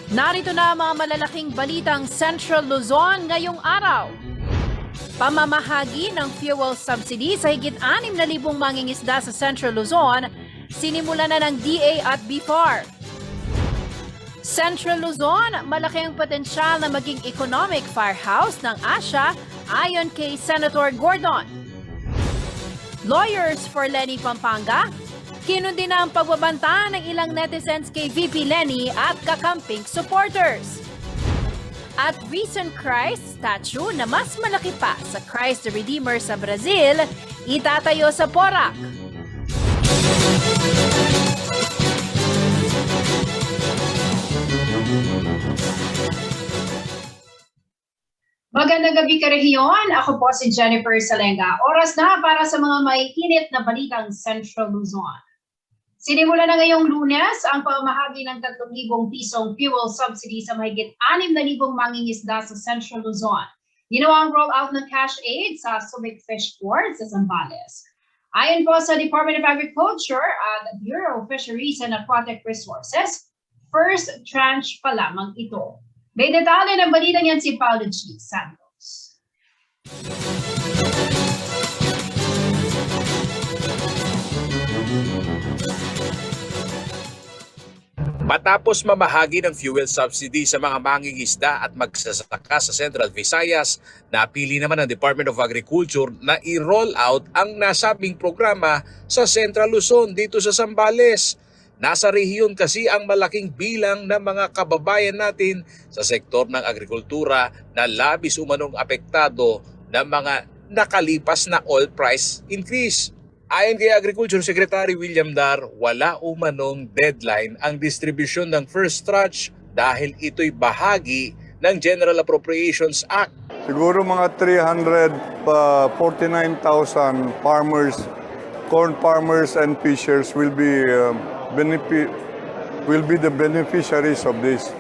Narito na ang mga malalaking balitang Central Luzon ngayong araw. Pamamahagi ng fuel subsidy sa higit 6,000 mangingisda sa Central Luzon, sinimula na ng DA at BFAR. Central Luzon, malaki ang potensyal na maging economic firehouse ng Asia ayon kay Senator Gordon. Lawyers for Leni Pampanga, kinundi na ang pagbabanta ng ilang netizens kay VP Leni at kakamping supporters. At recent Christ statue na mas malaki pa sa Christ the Redeemer sa Brazil, itatayo sa Porac. Magandang gabi karehiyon. Ako po si Jennifer Salenga. Oras na para sa mga maiinit na balitang Central Luzon. Sinimula na ngayong Lunes ang pamamahagi ng 3,000 pisong fuel subsidy sa mahigit 6,000 mangingisda sa Central Luzon. Ginawa ang rollout ng cash aid sa Subic Fish Port sa Zambales. Ayon po sa Department of Agriculture at Bureau of Fisheries and Aquatic Resources, first tranche pa lamang ito. May detalye ng balita niyan si Paulo G. Santos. Matapos mamahagi ng fuel subsidy sa mga mangingisda at magsasaka sa Central Visayas, napili naman ng Department of Agriculture na i-roll out ang nasabing programa sa Central Luzon dito sa Zambales. Nasa rehiyon kasi ang malaking bilang ng mga kababayan natin sa sektor ng agrikultura na labis umanong apektado ng mga nakalipas na oil price increase. Ayon kay Agriculture Secretary William Dar, wala umanong deadline ang distribusyon ng first tranche dahil ito'y bahagi ng General Appropriations Act. Siguro mga 349,000 farmers, corn farmers and fishers will be the beneficiaries of this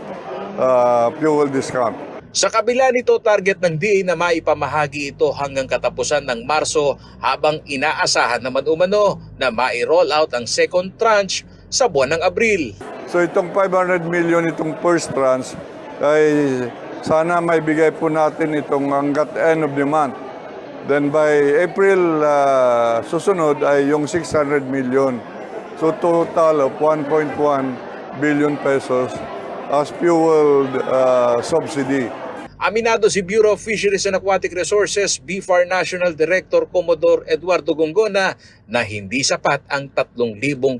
fuel discount. Sa kabila nito, target ng DA na maipamahagi ito hanggang katapusan ng Marso habang inaasahan naman umano na mai-roll out ang second tranche sa buwan ng Abril. So itong 500 million itong first tranche ay sana may bigay po natin itong hanggat end of the month. Then by April susunod ay yung 600 million. So total of 1.1 billion pesos as fuel subsidy. Aminado si Bureau of Fisheries and Aquatic Resources, BFAR National Director Commodore Eduardo Gongona na hindi sapat ang 3,000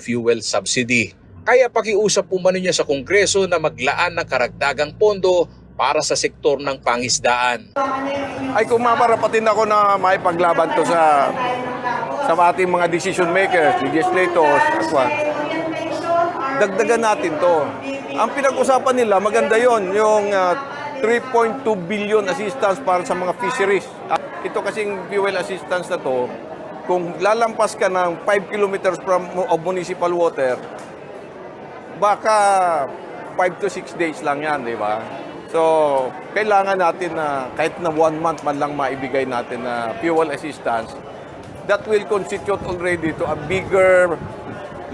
fuel subsidy. Kaya pakiusap umano niya sa Kongreso na maglaan ng karagdagang pondo para sa sektor ng pangisdaan. Ay kung maparapatin ako na maipaglaban to sa ating mga decision makers, legislators, dagdagan natin to. Ang pinag-usapan nila, maganda yon, yung 3.2 billion assistance para sa mga fisheries. Ito kasing fuel assistance na to, kung lalampas ka ng 5 kilometers of municipal water, baka 5 to 6 days lang yan, di ba? So, kailangan natin na kahit na 1 month man lang maibigay natin na fuel assistance, that will constitute already to a bigger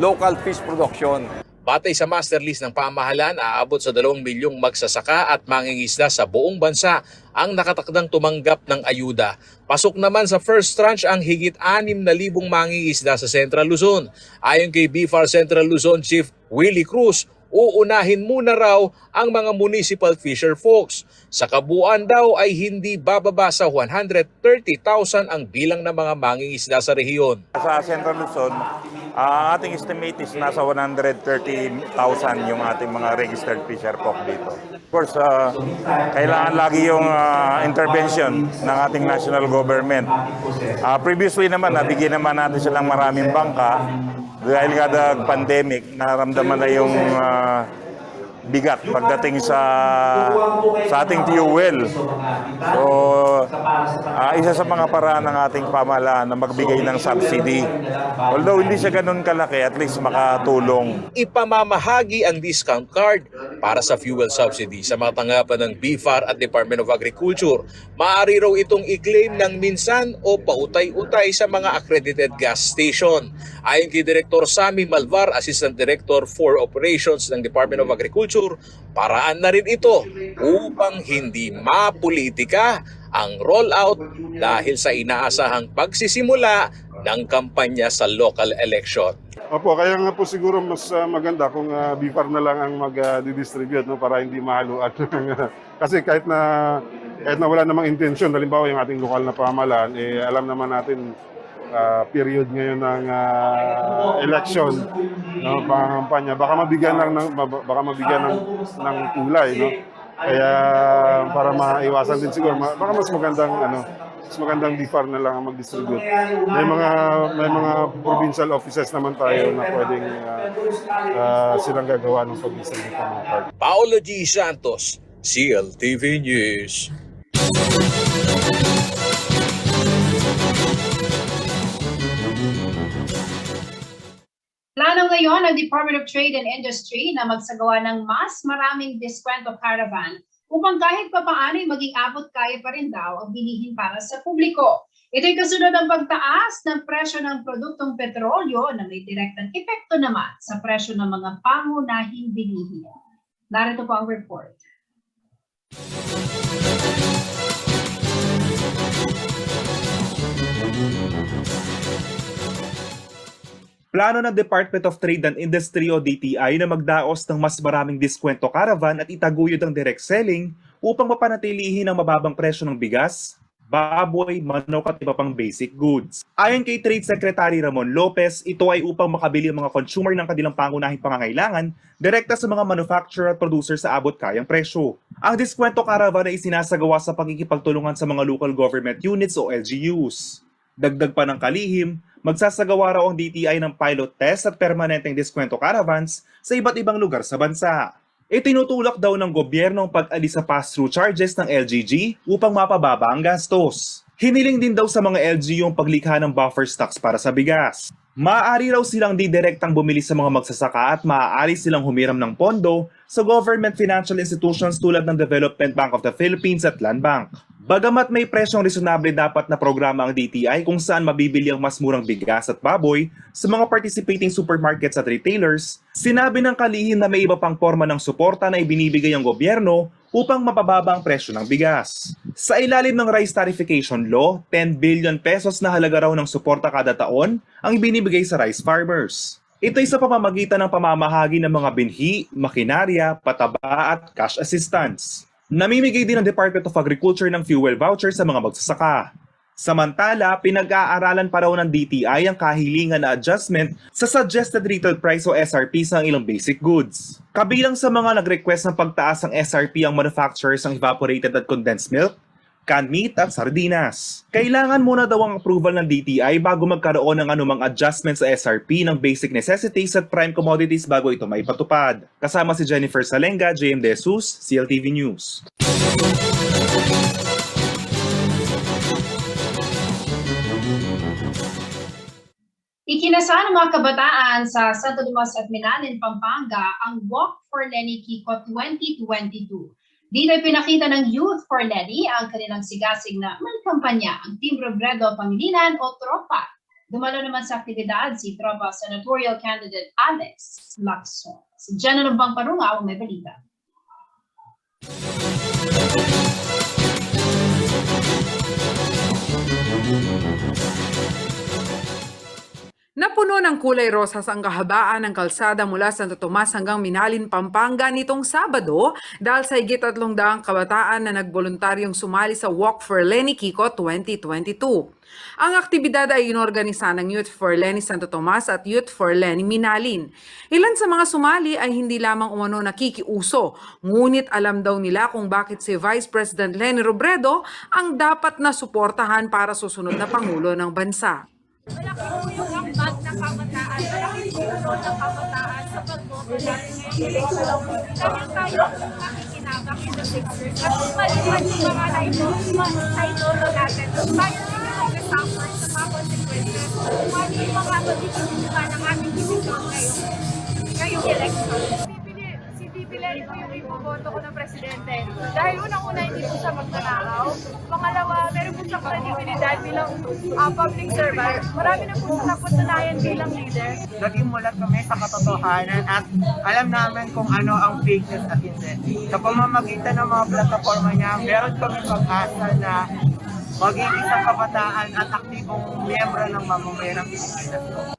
local fish production. Batay sa master list ng pamahalaan, aabot sa 2 milyong magsasaka at mangingisda sa buong bansa ang nakatakdang tumanggap ng ayuda. Pasok naman sa first tranche ang higit 6,000 mangingisda sa Central Luzon. Ayon kay BFAR Central Luzon Chief Willie Cruz, uunahin muna raw ang mga municipal fisher folks. Sa kabuuan daw ay hindi bababa sa 130,000 ang bilang ng mga mangingisda sa rehiyon. Sa Central Luzon, ang ating estimate is nasa 130,000 yung ating mga registered fisher folk dito. Of course, kailangan lagi yung intervention ng ating national government. Previously naman, nabigyan naman natin silang maraming bangka. Dahil kada pandemic, naramdaman na yung bigat pagdating sa ating fuel. So, isa sa mga paraan ng ating pamahalaan na magbigay ng subsidy. Although hindi siya ganun kalaki, at least makatulong. Ipamamahagi ang discount card para sa fuel subsidy sa mga tanggapan ng BFAR at Department of Agriculture. Maaari raw itong i-claim ng minsan o pautay-utay sa mga accredited gas station. Ayon kay Director Sammy Malvar, Assistant Director for Operations ng Department of Agriculture, Agriculture, paraan na rin ito upang hindi mapolitika ang rollout dahil sa inaasahang pagsisimula ng kampanya sa local election. Opo, kaya nga po siguro mas maganda kung BIFAR na lang ang mag-distribute, no, para hindi mahaluan. Kasi kahit na wala namang intensyon, halimbawa yung ating lokal na pamahalaan, alam naman natin period ngayon ng election, no, pangampanya, baka mabigyan ng kulay, no. Kaya para maiwasan din siguro, baka mas magandang BIFAR na lang ang mag-distribute. May mga provincial offices naman tayo na pwedeng silang gagawa ng pag-distribute ng mga card. Paolo G. Santos, CLTV News. Plano ngayon ng Department of Trade and Industry na magsagawa ng mas maraming diskwento caravan upang kahit papaano'y maging abot kaya pa rin daw ang bilihin para sa publiko. Ito'y kasunod ng pagtaas ng presyo ng produktong petrolyo na may direktang epekto naman sa presyo ng mga pangunahing bilihin. Narito po ang report. Plano ng Department of Trade and Industry o DTI na magdaos ng mas maraming diskwento caravan at itaguyod ang direct selling upang mapanatilihin ang mababang presyo ng bigas, baboy, manok at iba pang basic goods. Ayon kay Trade Secretary Ramon Lopez, ito ay upang makabili ang mga consumer ng kanilang pangunahing pangangailangan direkta sa mga manufacturer at producer sa abot kayang presyo. Ang diskwento caravan ay isinasagawa sa pagkikipagtulungan sa mga local government units o LGUs. Dagdag pa ng kalihim, magsasagawa raw ang DTI ng pilot test at permanenteng diskwento caravans sa iba't ibang lugar sa bansa. Itinutulak daw ng gobyerno ang pag-alis sa pass-through charges ng LGG upang mapababa ang gastos. Hiniling din daw sa mga LGU ang paglikha ng buffer stocks para sa bigas. Maaari raw silang didirektang bumili sa mga magsasaka at maaari silang humiram ng pondo sa government financial institutions tulad ng Development Bank of the Philippines at Land Bank. Bagamat may presyong reasonable dapat na programa ang DTI kung saan mabibili ang mas murang bigas at baboy sa mga participating supermarkets at retailers, sinabi ng kalihim na may iba pang forma ng suporta na ibinibigay ang gobyerno upang mapababa ang presyo ng bigas. Sa ilalim ng Rice Tarification Law, 10 billion pesos na halaga raw ng suporta kada taon ang ibinibigay sa rice farmers. Ito'y sa pamamagitan ng pamamahagi ng mga binhi, makinarya, pataba at cash assistance. Namimigay din ang Department of Agriculture ng fuel voucher sa mga magsasaka. Samantala, pinag-aaralan pa raw ng DTI ang kahilingan na adjustment sa Suggested Retail Price o SRP sa ilang basic goods. Kabilang sa mga nag-request ng pagtaas ng SRP ang manufacturers ng evaporated at condensed milk, canned meat at sardinas. Kailangan muna daw ang approval ng DTI bago magkaroon ng anumang adjustment sa SRP ng basic necessities at prime commodities bago ito maipatupad. Kasama si Jennifer Salenga, JM De Jesus, CLTV News. Ikinasa ng mga kabataan sa Santo Tomas at Minanin, Pampanga ang Walk for Lenny Kiko 2022. Dito ay pinakita ng Youth for Lenny ang kanilang sigasig na may kampanya, ang Team Robredo Pangilinan o Tropa. Dumalo naman sa aktibidad si Tropa Senatorial Candidate Alex Lacson. Si Jenna ng Bangparunga ang may balita. Napuno ng kulay rosas ang kahabaan ng kalsada mula Santo Tomas hanggang Minalin, Pampanga nitong Sabado dahil sa higit 300 kabataan na nagboluntaryong sumali sa Walk for Lenny Kiko 2022. Ang aktibidad ay inorganisa ng Youth for Lenny Santo Tomas at Youth for Lenny Minalin. Ilan sa mga sumali ay hindi lamang umano nakikiuso, ngunit alam daw nila kung bakit si Vice President Leni Robredo ang dapat na suportahan para susunod na Pangulo ng bansa. Malaki po yung ambag ng kabataan, malaki po yung role ng kabataan sa pagboto natin ngayong election. Dahil tayo makikinabang in the pictures at maliwan yung mga naidolo natin. Tayo din yung nag-suffer sa mga consequences. Ano yung mga magiging ng ating decision ngayong election. Si Bibi Lenny po yung ipoboto ko ng presidente. Dahil unang-una hindi po siya magnanakaw. Pangalawa, meron po siyang credibilidad bilang public servant. Marami na po siya napatunayan bilang leader. Naging mulat kami sa katotohanan at alam namin kung ano ang fake news at hindi. Sa pamamagitan ng mga plataforma niya, meron kami pag-asa na maging isang kabataan at aktibong miyembro ng mamamayang Pilipinas.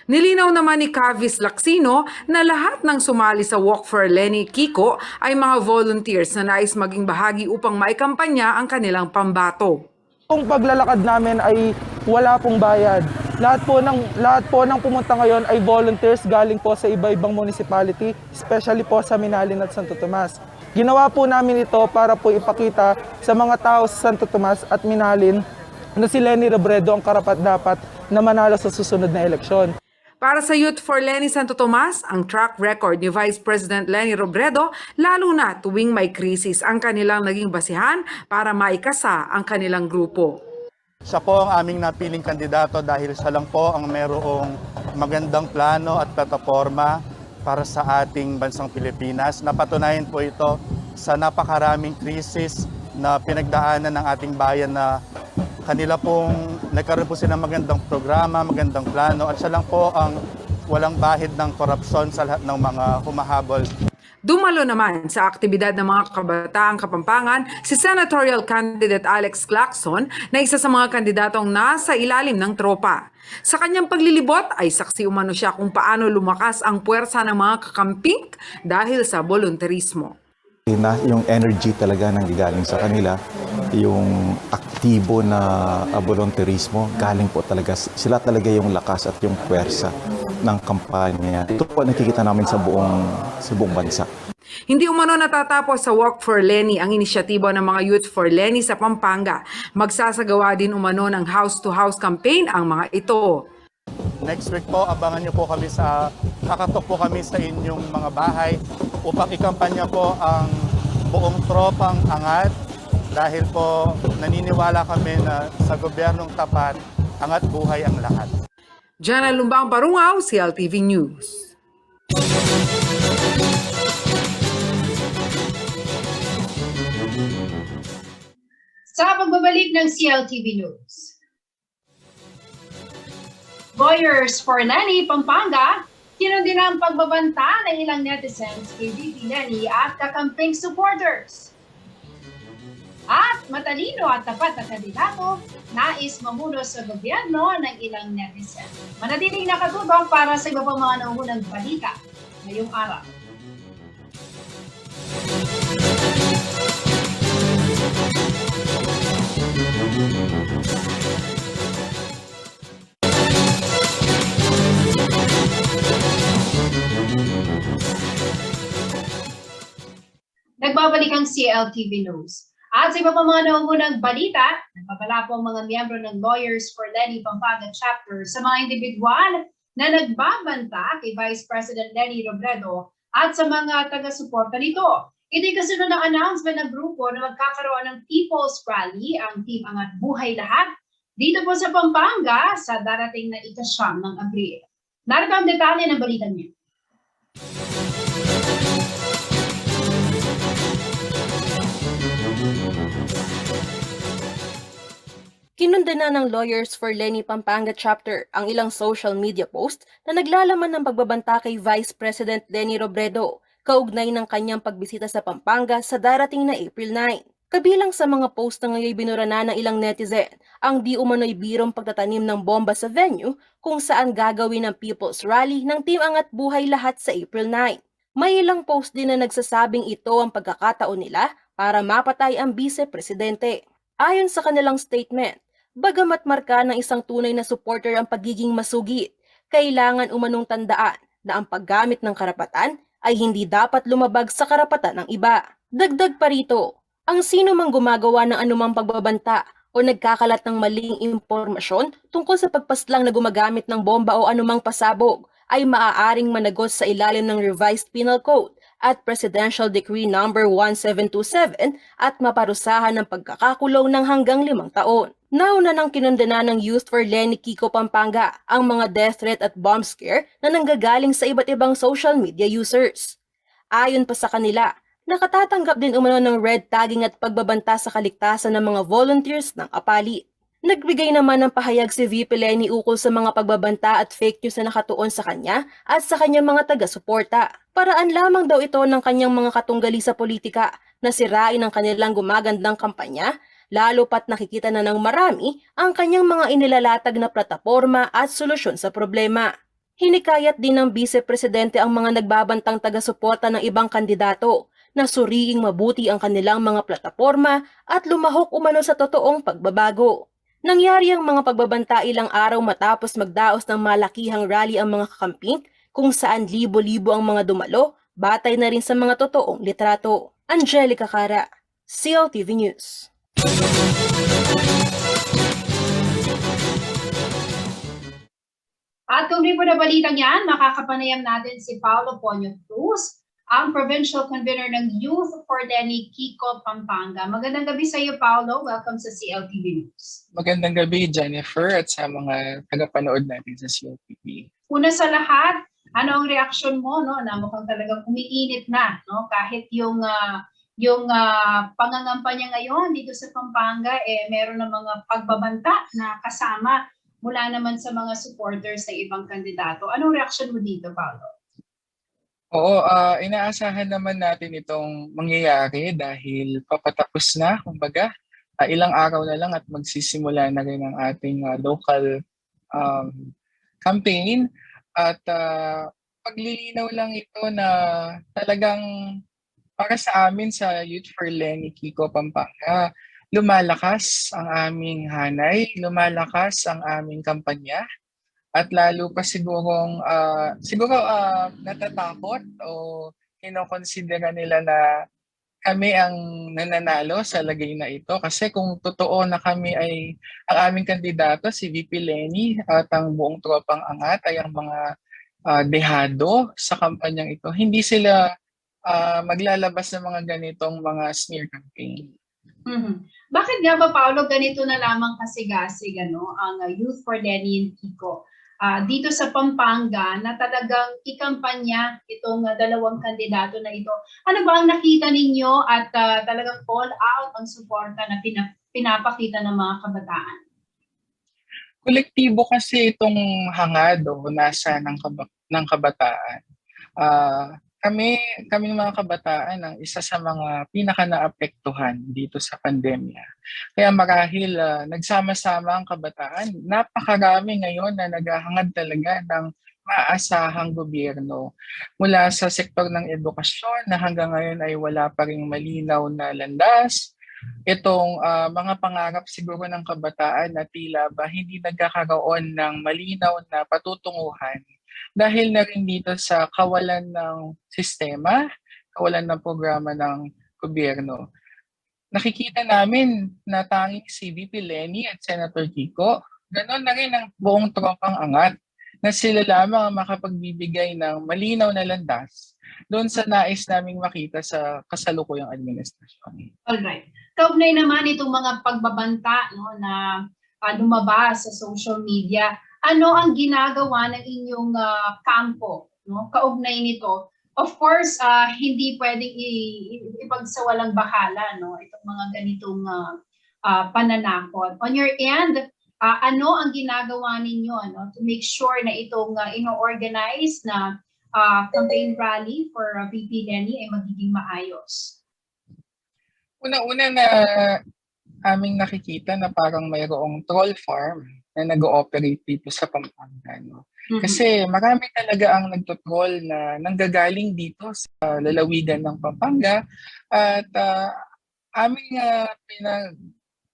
Nilinaw naman ni Cavis Lacsino na lahat ng sumali sa Walk for Lenny Kiko ay mga volunteers na nais maging bahagi upang maikampanya ang kanilang pambato. Kung paglalakad namin ay wala pong bayad. Lahat po ng pumunta ngayon ay volunteers galing po sa iba-ibang municipality, especially po sa Minalin at Santo Tomas. Ginawa po namin ito para po ipakita sa mga tao sa Santo Tomas at Minalin na si Leni Robredo ang karapat-dapat na manalo sa susunod na eleksyon. Para sa Youth for Lenny Santo Tomas, ang track record ni Vice President Leni Robredo, lalo na tuwing may krisis, ang kanilang naging basihan para maikasa ang kanilang grupo. Siya po ang aming napiling kandidato dahil siya lang po ang merong magandang plano at plataforma para sa ating bansang Pilipinas. Napatunayan po ito sa napakaraming krisis na pinagdaanan ng ating bayan na kanila pong nagkaroon po sila magandang programa, magandang plano at siya lang po ang walang bahid ng korupsyon sa lahat ng mga humahabol. Dumalo naman sa aktibidad ng mga kabataang Kapampangan si senatorial candidate Alex Lacson na isa sa mga kandidatong nasa ilalim ng tropa. Sa kanyang paglilibot ay saksi umano siya kung paano lumakas ang puwersa ng mga kakamping dahil sa volunteerismo. Yung energy talaga nang galing sa kanila, yung aktibo na volunteerismo, galing po talaga, sila talaga yung lakas at yung puwersa ng kampanya. Ito po nakikita namin sa buong bansa. Hindi umano natatapos sa Walk for Lenny ang inisyatibo ng mga Youth for Lenny sa Pampanga. Magsasagawa din umano ng house-to-house campaign ang mga ito. Next week po, abangan niyo po kami kakatok po kami sa inyong mga bahay upang ikampanya po ang buong tropang angat dahil po naniniwala kami na sa gobyernong tapat, angat buhay ang lahat. Jana Lumbang Parungaw, CLTV News. Sa pagbabalik ng CLTV News. Lawyers for Lenny Pampanga, kinundi na ang pagbabanta ng ilang netizens kay VP Lenny at kakamping supporters. At matalino at tapat na kandidato, nais mamuno sa gobyerno ng ilang netizens. Manatiling nakatubang para sa iba pang mga nauunang balita ngayong araw. Nagbabalik ang CLTV News. At sa iba pa mga nauunang balita, nagpapala po ang mga miyembro ng Lawyers for Lenny Pampanga Chapter sa mga individual na nagbabanta kay Vice President Leni Robredo at sa mga taga-suporta nito. Ito'y kasunod ng announcement ng grupo na magkakaroon ng People's Rally, ang Team Angat Buhay Lahat, dito po sa Pampanga sa darating na ika-9 ng Abril. Narito ang detalye ng balita niya. Kinunda na ng Lawyers for Lenny Pampanga Chapter ang ilang social media post na naglalaman ng pagbabanta kay Vice President Leni Robredo kaugnay ng kanyang pagbisita sa Pampanga sa darating na April 9. Kabilang sa mga post na ngayon binura na ng ilang netizen ang di umano'y birong pagtatanim ng bomba sa venue kung saan gagawin ang People's Rally ng Team Angat Buhay Lahat sa April 9. May ilang post din na nagsasabing ito ang pagkakataon nila para mapatay ang vice-presidente. Ayon sa kanilang statement, bagamat marka ng isang tunay na supporter ang pagiging masugid, kailangan umanong tandaan na ang paggamit ng karapatan ay hindi dapat lumabag sa karapatan ng iba. Dagdag pa rito, ang sino mang gumagawa ng anumang pagbabanta o nagkakalat ng maling impormasyon tungkol sa pagpaslang na gumagamit ng bomba o anumang pasabog ay maaaring managot sa ilalim ng Revised Penal Code at Presidential Decree No. 1727 at maparusahan ng pagkakakulong ng hanggang 5 taon. Nauna nang kinundena ng Youth for Lenny Kiko Pampanga ang mga death threat at bomb scare na nanggagaling sa iba't ibang social media users. Ayon pa sa kanila, Nakatatanggap din umano ng red tagging at pagbabanta sa kaligtasan ng mga volunteers ng APALI. Nagbigay naman ng pahayag si VP Leni ukol sa mga pagbabanta at fake news na nakatuon sa kanya at sa kanyang mga taga-suporta. Paraan lamang daw ito ng kanyang mga katunggali sa politika na sirain ang kanilang gumagandang kampanya, lalo pat nakikita na ng marami ang kanyang mga inilalatag na plataporma at solusyon sa problema. Hinikayat din ng Vice Presidente ang mga nagbabantang taga-suporta ng ibang kandidato na suriing mabuti ang kanilang mga plataporma at lumahok umano sa totoong pagbabago. Nangyari ang mga pagbabanta ilang araw matapos magdaos ng malakihang rally ang mga kakamping kung saan libo-libo ang mga dumalo, batay na rin sa mga totoong litrato. Angelica Cara, CLTV News. At kung di po na balitang yan, makakapanayam natin si Paulo Ponyo Cruz, ang Provincial Convener ng Youth for Leni, Kiko, Pampanga. Magandang gabi sa iyo, Paulo. Welcome sa CLTV News. Magandang gabi, Jennifer, at sa mga tagapanood natin sa CLTV. Una sa lahat, ano ang reaksyon mo, no, na mukhang talagang umiinit na, no, kahit yung pangangampanya ngayon dito sa Pampanga, meron ng mga pagbabanta na kasama mula naman sa mga supporters ng ibang kandidato. Anong reaksyon mo dito, Paulo? Oo, inaasahan naman natin itong mangyayari dahil papatapos na, kumbaga, ilang araw na lang at magsisimula na rin ang ating local campaign. At paglilinaw lang ito na talagang para sa amin sa Youth for Leni, Kiko, Pampanga, lumalakas ang aming hanay, lumalakas ang aming kampanya. At lalo pa siguro natatakot o kinokonsidera nila na kami ang nananalo sa lagay na ito. Kasi kung totoo na kami ay ang aming kandidato, si VP Leni at ang buong tropang angat ay ang mga dehado sa kampanyang ito, hindi sila maglalabas ng mga ganitong mga smear campaign. Mm-hmm. Bakit nga ba, Paulo, ganito na lamang kasigasig ang Youth for Leni and Kiko? Dito sa Pampanga na talagang ikampanya itong dalawang kandidato na ito. Ano ba ang nakita ninyo at talagang call out ang suporta na pinapakita ng mga kabataan? Kolektibo kasi itong hangad o nasa ng kabataan. Kami mga kabataan ang isa sa mga pinaka-naapektuhan dito sa pandemya. Kaya marahil nagsama-sama ang kabataan, napakarami ngayon na naghahangad talaga ng maaasahang gobyerno. Mula sa sektor ng edukasyon na hanggang ngayon ay wala pa ring malinaw na landas. Itong mga pangarap siguro ng kabataan na tila ba hindi nagkakaroon ng malinaw na patutunguhan. Dahil na rin dito sa kawalan ng sistema, kawalan ng programa ng gobyerno. Nakikita namin na tanging si VP Leni at Senator Kiko, ganoon na rin ang buong tropang angat na sila lamang ang makapagbibigay ng malinaw na landas doon sa nais naming makita sa kasalukuyang administrasyon. Alright. Kaugnay naman itong mga pagbabanta, no, na lumabas sa social media. Ano ang ginagawa ng inyong kampo, no? Kaugnay nito? Of course, hindi pwedeng ipagsawalang bahala, no, itong mga ganitong pananakot. On your end, ano ang ginagawa ninyo, no, to make sure na itong ino-organize na campaign rally for VP Leni ay magiging maayos? Una-una na aming nakikita na parang mayroong troll farm na nag-ooperate dito sa Pampanga. No? Kasi marami talaga ang nagtotroll na nanggagaling dito sa lalawigan ng Pampanga at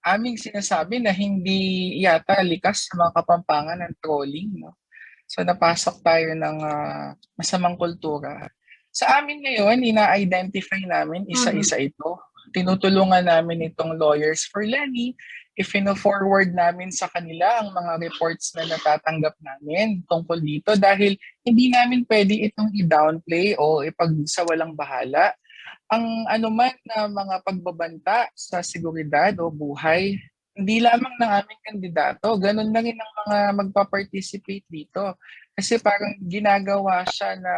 aming sinasabi na hindi yata likas sa mga Kapampangan ng trolling. No? So napasok tayo ng masamang kultura. Sa amin ngayon, ina-identify namin isa-isa ito. Tinutulungan namin itong Lawyers for Leni. If-forward namin sa kanila ang mga reports na natatanggap namin tungkol dito dahil hindi namin pwede itong i-downplay o ipagsawalang bahala. Ang anuman na mga pagbabanta sa seguridad o buhay, hindi lamang ng aming kandidato, ganun na rin ang mga magpa-participate dito. Kasi parang ginagawa siya na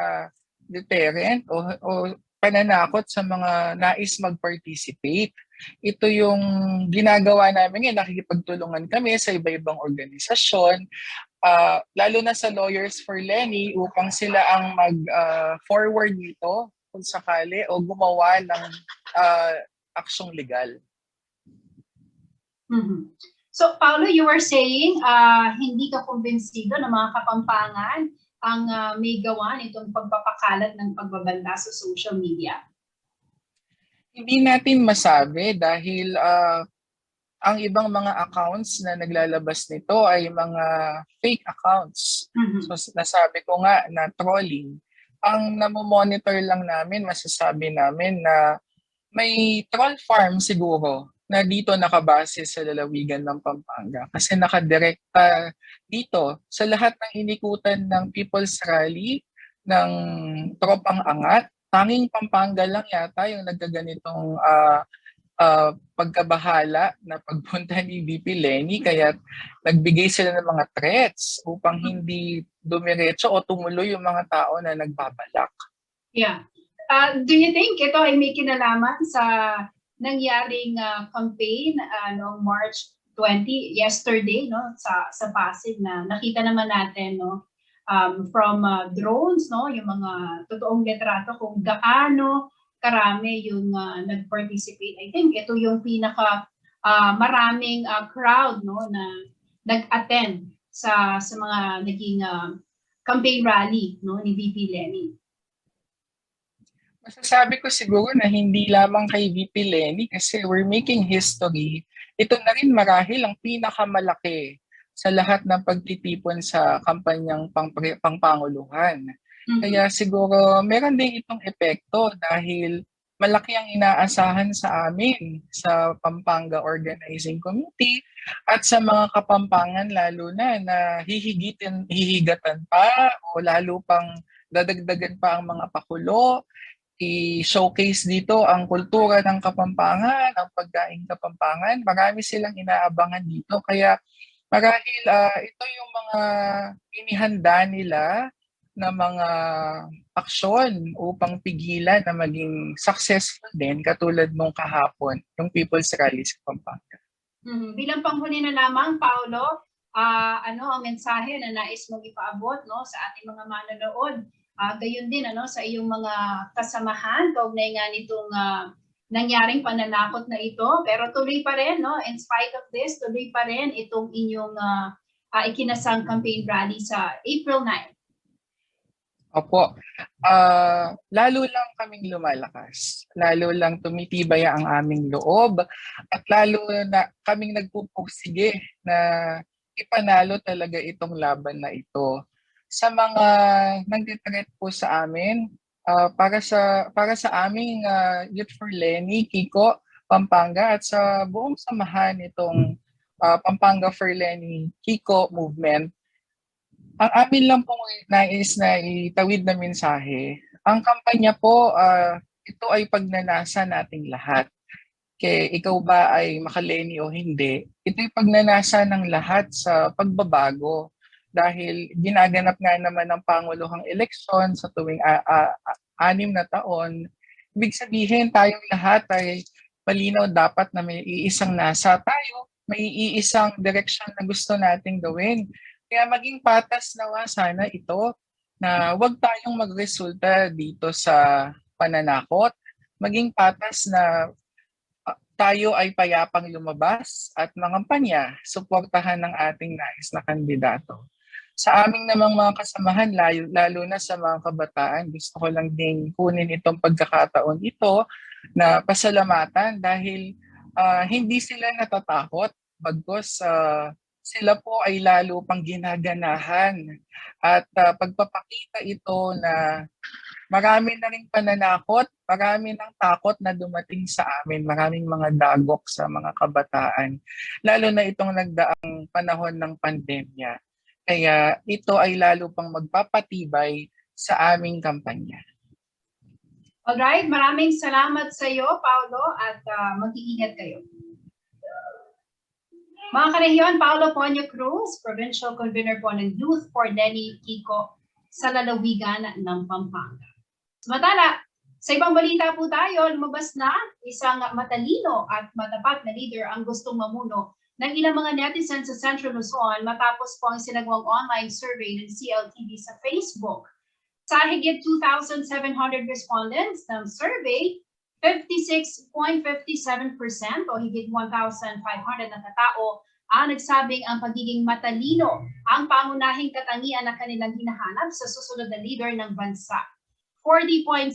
deterrent o pananakot sa mga nais mag-participate. Ito yung ginagawa namin ngayon, nakikipagtulungan kami sa iba-ibang organisasyon, lalo na sa Lawyers for Lenny upang sila ang mag-forward nito kung sakali o gumawa ng aksyong legal. So, Paolo, you were saying hindi ka kumbinsido ng mga Kapampangan ang may gawa nitong pagpapakalat ng pagbabanta sa social media? Hindi natin masabi dahil ang ibang mga accounts na naglalabas nito ay mga fake accounts. So nasabi ko nga na trolling. Ang namomonitor lang namin, masasabi namin na may troll farm siguro na dito nakabase sa lalawigan ng Pampanga. Kasi nakadirekta dito sa lahat ng inikutan ng People's Rally ng Tropang Angat. Tanging Pampanga lang yata yung nagkaganitong pagkabahala na pagpunta ni VP Lenny, kaya nagbigay sila ng mga threats upang hindi dumiretso o tumuloy yung mga tao na nagbabalak. Yeah. Do you think ito ay may kinalaman sa nangyaring campaign noong March 20, yesterday, no, sa Pasig, na nakita naman natin, no, from drones, no, yung mga totoong litrato kung gaano karami yung nag-participate. I think ito yung pinaka maraming crowd, no, na nag-attend sa mga naging campaign rally, no, ni VP Lenny. Masasabi ko siguro na hindi lamang kay VP Lenny kasi we're making history. Ito na rin marahil ang pinakamalaki sa lahat ng pagtitipon sa kampanyang pangpanguluhan. Kaya siguro meron din itong epekto dahil malaki ang inaasahan sa amin sa Pampanga Organizing Committee at sa mga Kapampangan lalo na hihigatan pa o lalo pang dadagdagan pa ang mga pakulo. I-showcase dito ang kultura ng Kapampangan, ang pagkain Kapampangan. Marami silang inaabangan dito. Kaya marahil ito yung mga inihanda nila na mga aksyon upang pigilan na maging successful din katulad nung kahapon, yung People's Rally sa Pampanga. Bilang panghuli na lamang, Paolo, ano ang mensahe na nais mong ipaabot, no, sa ating mga manonood? Gayon din sa iyong mga kasamahan, kaugnay nga nitong nangyaring pananakot na ito, pero tuloy pa rin, no, in spite of this, tuloy pa rin itong inyong ikinasang campaign rally sa April 9. Opo. Lalo lang kaming lumalakas. Lalo lang tumitibay ang aming loob at lalo na kaming nagpupursige na ipanalo talaga itong laban na ito. Sa mga nagtitreat po sa amin, para sa aming Youth for Lenny, Kiko, Pampanga at sa buong samahan nitong Pampanga for Lenny, Kiko movement, ang amin lang pong nais na itawid na mensahe. Ang kampanya po, ito ay pagnanasa nating lahat. Kaya ikaw ba ay makaleni o hindi, ito'y pagnanasa ng lahat sa pagbabago. Dahil ginaganap nga naman ng panguluhang eleksyon sa tuwing 6 na taon, ibig sabihin tayong lahat ay malinaw dapat na may iisang nasa tayo, may iisang direksyon na gusto nating gawin. Kaya maging patas nawa sana ito na huwag tayong magresulta dito sa pananakot, maging patas na tayo ay payapang lumabas at mangampanya, suportahan ng ating nais na kandidato. Sa aming namang mga kasamahan, lalo na sa mga kabataan, gusto ko lang din kunin itong pagkakataon ito na pasalamatan dahil hindi sila natatakot, bagkus sila po ay lalo pang ginaganahan at pagpapakita ito na marami na ring pananakot, marami ng takot na dumating sa amin, maraming mga dagok sa mga kabataan, lalo na itong nagdaang panahon ng pandemya. Kaya ito ay lalo pang magpapatibay sa aming kampanya. Alright, maraming salamat sa iyo, Paolo, at mag-iingat kayo. Mga karehiyon, Paolo Ponyo Cruz, Provincial Convener po ng Youth for Lenny, Kiko, sa lalawigan ng Pampanga. Samantala, Sa ibang balita po tayo, lumabas na isang matalino at matapat na leader ang gustong mamuno ng ilang mga netizens sa Central Luzon matapos po ang sinagawang online survey ng CLTV sa Facebook. Sa higit 2,700 respondents ng survey, 56.57% o higit 1,500 na katao ang nagsabing ang pagiging matalino ang pangunahing katangian na kanilang hinahanap sa susunod na leader ng bansa. 40.77%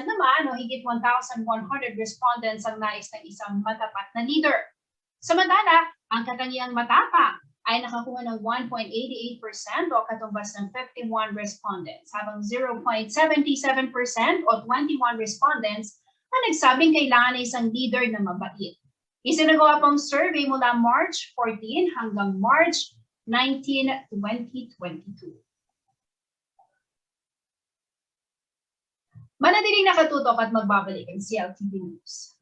naman o higit 1,100 respondents ang nais ng isang matapat na leader. Samantala, ang katangiang matapang ay nakakuha ng 1.88% o katumbas ng 51 respondents, habang 0.77% o 21 respondents na nagsabing kailangan ng isang leader na mabait. Isinagawa pong survey mula March 14 hanggang March 19, 2022. Manatiling nakatutok at magbabalik ang CLTV News.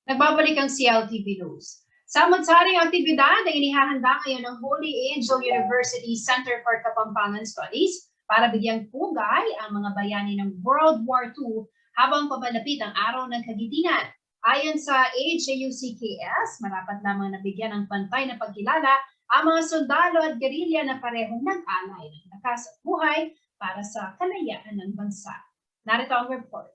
Nagbabalik ang CLTV News. Samot-saring aktibidad na inihahanda ngayon ng Holy Angel University Center for Kapampangan Studies para bigyang pugay ang mga bayani ng World War II habang papalapit ang araw ng kagitingan. Ayon sa HAUCKS, marapat lamang nabigyan ng pantay na pagkilala ang mga sundalo at gerilya na parehong nag-alay ng lakas at buhay para sa kalayaan ng bansa. Narito ang report.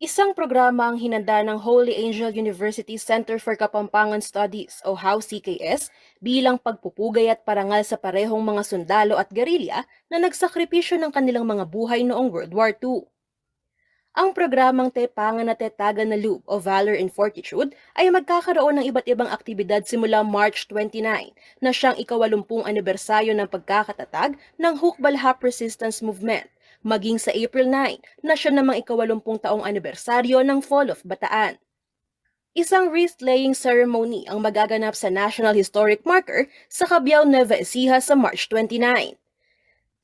Isang programa ang hinanda ng Holy Angel University Center for Kapampangan Studies o HAUCKS bilang pagpupugay at parangal sa parehong mga sundalo at gerilya na nagsakripisyo ng kanilang mga buhay noong World War II. Ang programang Tepangan at Tetagan na Loob o Valor and Fortitude ay magkakaroon ng iba't ibang aktibidad simula March 29 na siyang ika-80 anibersaryo ng pagkakatatag ng Hukbalhap Resistance Movement, maging sa April 9 na siya namang ika-80 taong anibersaryo ng Fall of Bataan. Isang wreath-laying ceremony ang magaganap sa National Historic Marker sa Cabiao, Nueva Ecija sa March 29.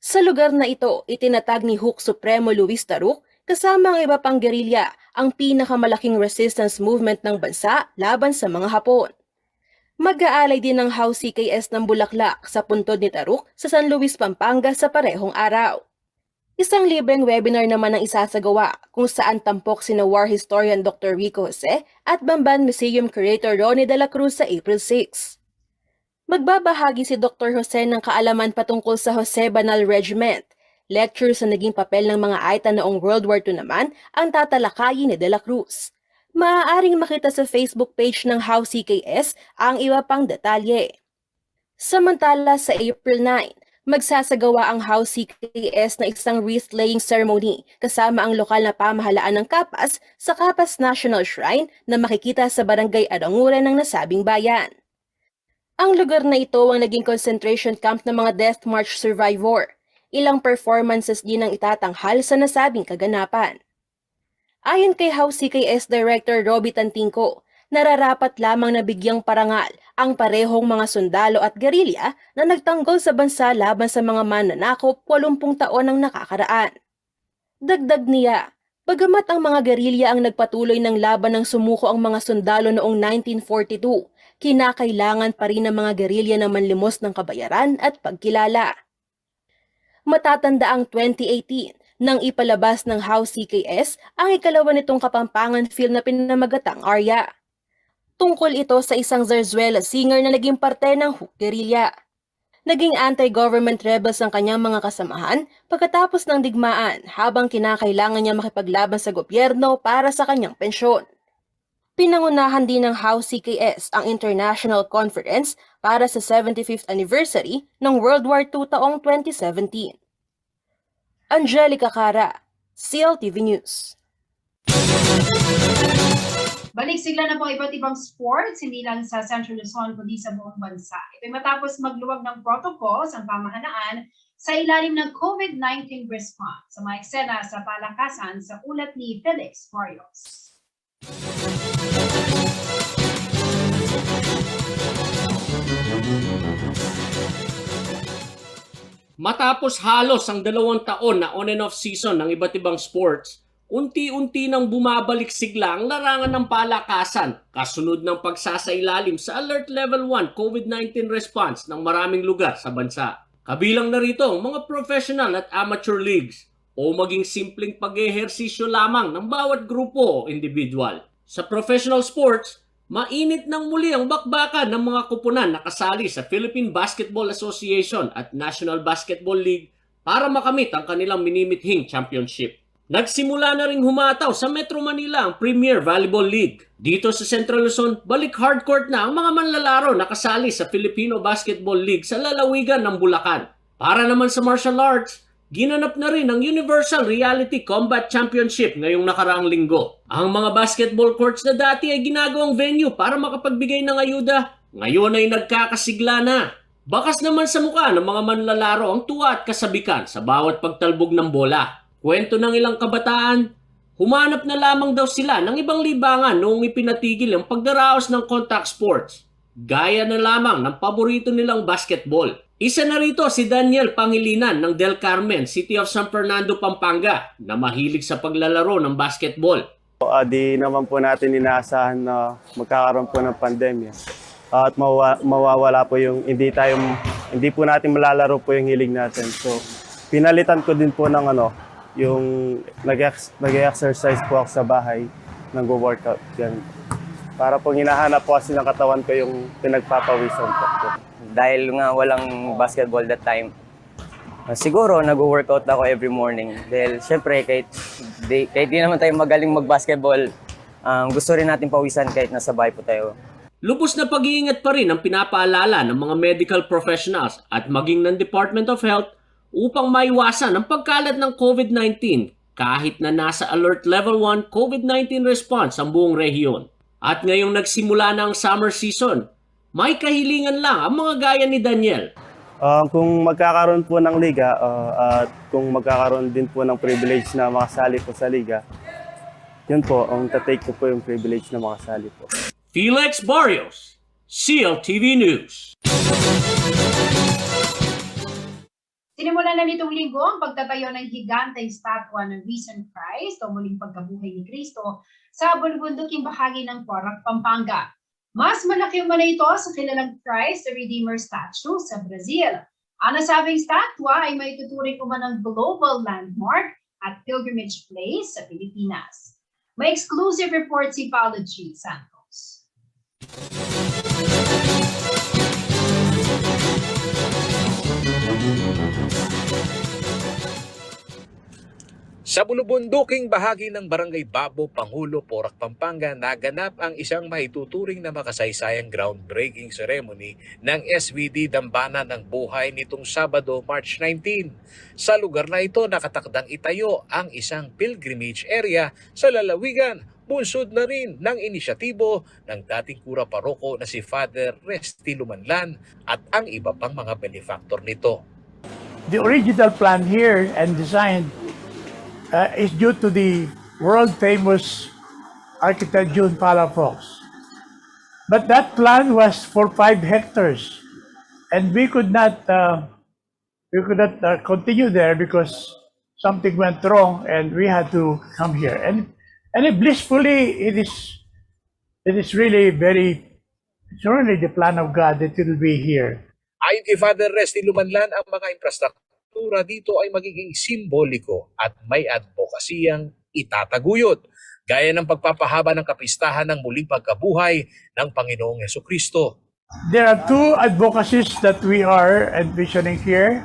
Sa lugar na ito, itinatag ni Huk Supremo Luis Taruc kasama ang iba pang gerilya ang pinakamalaking resistance movement ng bansa laban sa mga Hapon. Mag-aalay din ng HAUCKS ng bulaklak sa puntod ni Taruc sa San Luis, Pampanga sa parehong araw. Isang libreng webinar naman ang isasagawa kung saan tampok sina War Historian Dr. Rico Jose at Bamban Museum Curator Ronnie de la Cruz sa April 6. Magbabahagi si Dr. Jose ng kaalaman patungkol sa Jose Banal Regiment. Lecture sa naging papel ng mga Aita noong World War II naman ang tatalakayin ni de la Cruz. Maaaring makita sa Facebook page ng HAUCKS ang iba pang detalye. Samantala sa April 9, magsasagawa ang HAUCKS na isang wreath-laying ceremony kasama ang lokal na pamahalaan ng Kapas sa Kapas National Shrine na makikita sa Barangay Aranguren ng nasabing bayan. Ang lugar na ito ang naging concentration camp ng mga Death March survivor. Ilang performances din ang itatanghal sa nasabing kaganapan. Ayon kay HAUCKS Director Roby Tantingco, nararapat lamang na bigyang parangal ang parehong mga sundalo at gerilya na nagtanggol sa bansa laban sa mga mananakop 80 taon ang nakakaraan. Dagdag niya, bagamat ang mga gerilya ang nagpatuloy ng laban ng sumuko ang mga sundalo noong 1942, kinakailangan pa rin ng mga gerilya na manlimos ng kabayaran at pagkilala. Matatanda ang 2018 nang ipalabas ng HAUCKS ang ikalawa nitong Kapampangan film na pinamagatang Arya. Tungkol ito sa isang zarzuela singer na naging parte ng Huk guerrilla. Naging anti-government rebels ang kanyang mga kasamahan pagkatapos ng digmaan habang kinakailangan niya makipaglaban sa gobyerno para sa kanyang pensyon. Pinangunahan din ng HAUCKS ang International Conference para sa 75th anniversary ng World War II taong 2017. Angelica Cara, CLTV News. Balik sigla na po iba't ibang sports, hindi lang sa Central Luzon kundi sa buong bansa. Ito'y matapos magluwag ng protocols ang pamahalaan sa ilalim ng COVID-19 response. Sa mga eksena sa palakasan sa ulat ni Felix Barrios. Matapos halos ang 2 taon na on and off season ng iba't ibang sports, unti-unti nang bumabalik sigla ang larangan ng palakasan kasunod ng pagsasailalim sa Alert Level 1 COVID-19 response ng maraming lugar sa bansa. Kabilang na rito ang mga professional at amateur leagues o maging simpleng pag-ehersisyo lamang ng bawat grupo o individual. Sa professional sports, mainit nang muli ang bakbakan ng mga kupunan na kasali sa Philippine Basketball Association at National Basketball League para makamit ang kanilang minimithing championship. Nagsimula na ring humataw sa Metro Manila ang Premier Volleyball League. Dito sa Central Luzon, balik hardcourt na ang mga manlalaro na kasali sa Filipino Basketball League sa lalawigan ng Bulacan. Para naman sa martial arts, ginanap na rin ang Universal Reality Combat Championship ngayong nakaraang linggo. Ang mga basketball courts na dati ay ginagawang venue para makapagbigay ng ayuda, ngayon ay nagkakasigla na. Bakas naman sa mukha ng mga manlalaro ang tuwa at kasabikan sa bawat pagtalbog ng bola. Kwento ng ilang kabataan, humanap na lamang daw sila ng ibang libangan noong ipinatigil ang pagdaraos ng contact sports. Gaya na lamang ng paborito nilang basketball. Isa na rito si Daniel Pangilinan ng Del Carmen, City of San Fernando, Pampanga, na mahilig sa paglalaro ng basketball. Di naman po natin inaasahan na magkakaroon po ng pandemya. At mawawala po yung hindi po natin malalaro po yung hilig natin. So pinalitan ko din po ng yung nag-exercise po ako sa bahay, nag-workout yan. Para po hinahanap po kasi ng katawan ko yung pinagpapawisan po. Dahil nga walang basketball that time, siguro nag-workout ako every morning. Dahil syempre kahit di naman tayo magaling mag-basketball, gusto rin natin pawisan kahit nasa bahay po tayo. Lubos na pag-iingat pa rin ang pinapaalala ng mga medical professionals at maging ng Department of Health upang maiwasan ang pagkalat ng COVID-19 kahit na nasa Alert Level 1 COVID-19 response ang buong rehiyon. At ngayong nagsimula na ang summer season, may kahilingan lang ang mga gaya ni Daniel. Kung magkakaroon po ng liga at kung magkakaroon din po ng privilege na makasali po sa liga, yun po, ang tatake ko po yung privilege na makasali po. Felix Barrios, CLTV News. Sinimulan na nitong linggo ang pagtatayo ng higanteng statwa ng Risen Christ o muling pagkabuhay ni Kristo sa bulubunduking bahagi ng Porac, Pampanga. Mas malaki man ito sa kilalang Christ the Redeemer statue sa Brazil. Ang nasabing statwa ay may tuturing umano ng global landmark at pilgrimage place sa Pilipinas. May exclusive report si Paulo G. Santos. Sa bulubunduking bahagi ng Barangay Babo, Pangulo, Porac, Pampanga, naganap ang isang maituturing na makasaysayang groundbreaking ceremony ng SVD Dambana ng Buhay nitong Sabado, March 19. Sa lugar na ito, nakatakdang itayo ang isang pilgrimage area sa lalawigan. Bunsod na rin ng inisyatibo ng dating kura paroko na si Father Resty Lumanlan at ang iba pang mga benefactor nito. The original plan here and design is due to the world-famous architect June Palafox. But that plan was for 5 hectares, and we could not continue there because something went wrong, and we had to come here. And blissfully, it is really it's really the plan of God that it will be here. Ayon kay Father Resty Lumanlan, ang mga infrastruktura dito ay magiging simboliko at may advokasiyang itataguyod, gaya ng pagpapahaba ng kapistahan ng muling pagkabuhay ng Panginoong Jesucristo. There are 2 advocacies that we are envisioning here.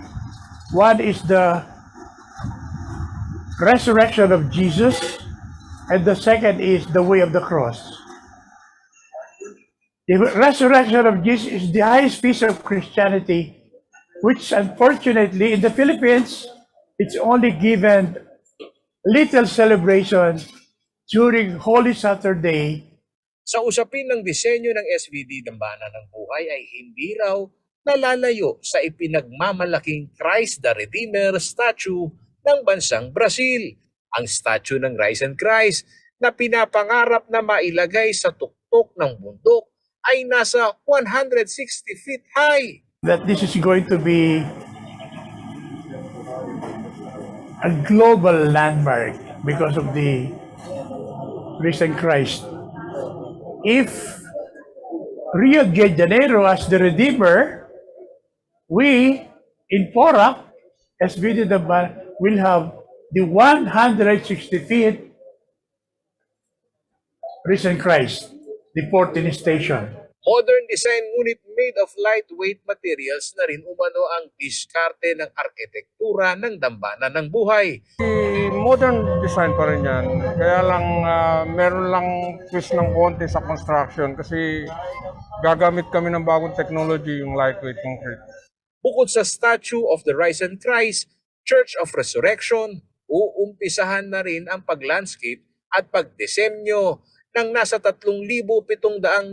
One is the resurrection of Jesus, and the second is the way of the cross. The resurrection of Jesus is the highest feast of Christianity, which unfortunately in the Philippines, it's only given little celebration during Holy Saturday. Sa usapin ng disenyo ng SVD Dambana ng Buhay ay hindi raw nalalayo sa ipinagmamalaking Christ the Redeemer statue ng bansang Brazil. Ang statue ng Risen Christ na pinapangarap na mailagay sa tuktok ng bundok ay nasa 160 feet high. That this is going to be a global landmark because of the risen Christ. If Rio de Janeiro as the Redeemer, we in Porac, as we did will have the 160 feet risen Christ, the 14th station. Modern design ngunit made of lightweight materials na rin umano ang diskarte ng arkitektura ng dambana ng buhay. Modern design pa rin yan. Kaya lang meron lang twist ng konti sa construction kasi gagamit kami ng bagong technology, yung lightweight concrete. Bukod sa Statue of the Risen Christ, Church of Resurrection, uumpisahan na rin ang pag-landscape at pagdisenyo ng nasa 3,700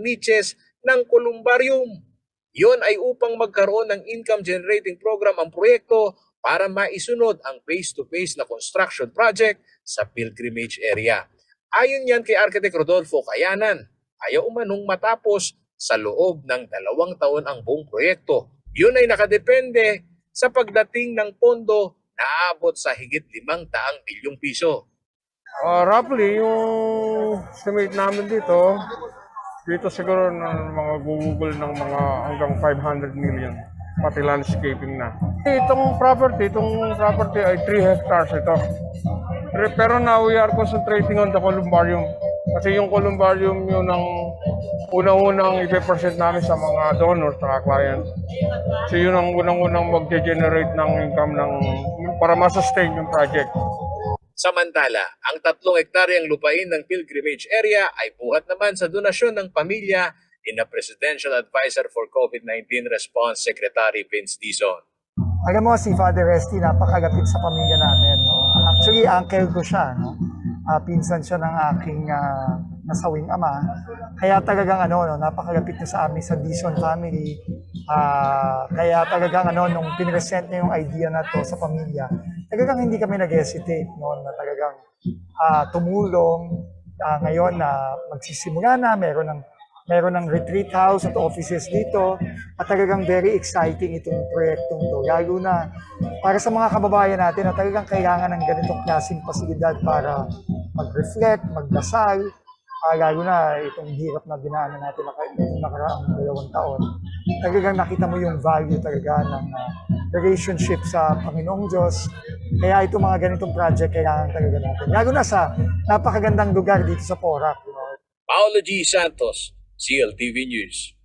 niches ng columbarium. Yon ay upang magkaroon ng income-generating program ang proyekto para maisunod ang face-to-face na construction project sa pilgrimage area. Ayon yan kay Architect Rodolfo Cayanan, ayaw umanong matapos sa loob ng 2 taon ang buong proyekto. Yun ay nakadepende sa pagdating ng pondo na aabot sa higit 500 bilyong piso. Roughly, yung estimate namin dito siguro ng mga gugugol ng mga hanggang 500 million, pati landscaping na. Itong property ay 3 hectares ito. Pero now we are concentrating on the columbarium. Kasi yung columbarium yun ang unang-unang ipe-present namin sa mga donors, sa clients. So yun ang unang-unang mag-generate ng income para ma-sustain yung project. Samantala, ang 3 hektaryang lupain ng pilgrimage area ay buhat naman sa donasyon ng pamilya ni na Presidential Advisor for COVID-19 Response Secretary Vince Dizon. Alam mo, si Father Resty, napakagapit sa pamilya namin. No? Actually, uncle ko siya. No? Pinsan siya ng aking nasawing ama. Kaya talagang napakagapit niya sa amin, sa Dizon family. Kaya talagang nung pinresent niya yung idea na to sa pamilya, talagang hindi kami nag-hesitate noon na talagang tumulong. Ngayon na magsisimula na, meron ng retreat house at offices dito at talagang very exciting itong proyektong to. Lalo na para sa mga kababayan natin na talagang kailangan ng ganitong klaseng pasilidad para mag-reflect, magdasal, lalo na itong hirap na dinaanan natin itong nakaraang 2 taon. Talagang nakita mo yung value talaga ng relationship sa Panginoong Diyos. Kaya itong mga ganitong project kailangan talaga natin. Lalo na sa napakagandang lugar dito sa Porac. Paolo G. Santos, CLTV News.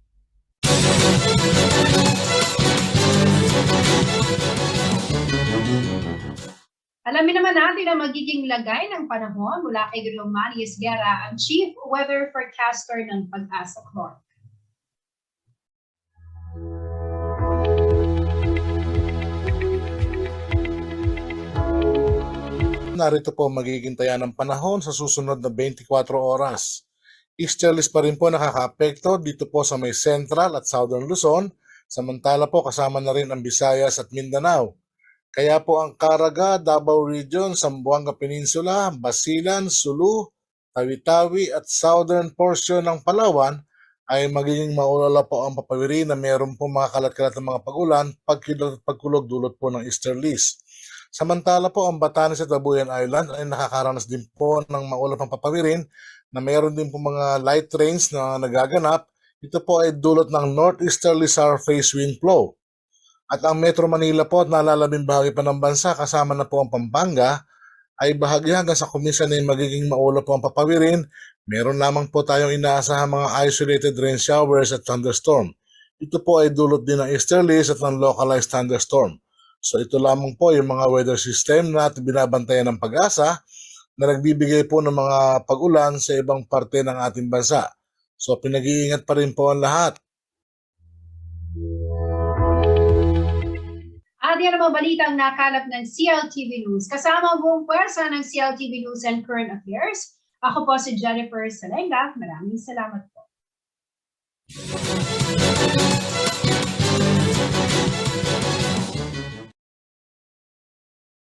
Alamin naman natin ang magiging lagay ng panahon mula kay Romani Esguerra, ang Chief Weather Forecaster ng Pag-asa Clark. Narito po magiging taya ng panahon sa susunod na 24 oras. Easterlies pa rin po nakakaapekto dito po sa may Central at Southern Luzon, samantala po kasama na rin ang Visayas at Mindanao. Kaya po ang Caraga, Davao Region, Zamboanga Peninsula, Basilan, Sulu, Tawi-Tawi at Southern portion ng Palawan ay magiging maulala po ang papawiri na mayroon po mga kalat-kalat ng mga pag-ulan pagkulog dulot po ng easterlies. Samantala po ang Batanes at Babuyan Island ay nakakaranas din po ng maulap ang papawirin na mayroon din po mga light rains na nagaganap. Ito po ay dulot ng northeasterly surface wind flow. At ang Metro Manila po at nalalabing bahagi pa ng bansa kasama na po ang Pampanga ay bahagi hanggang sa Kumisan ay magiging maulap po ang papawirin. Meron lamang po tayong inaasahan mga isolated rain showers at thunderstorm. Ito po ay dulot din ng easterlies at ng localized thunderstorm. So ito lamang po yung mga weather system na binabantayan ng Pag-asa na nagbibigay po ng mga pag-ulan sa ibang parte ng ating bansa. So pinag-iingat pa rin po ang lahat. At yan ang mga balitang nakalap ng CLTV News. Kasama ang buong puwersa ng CLTV News and Current Affairs. Ako po si Jennifer Salenga. Maraming salamat po.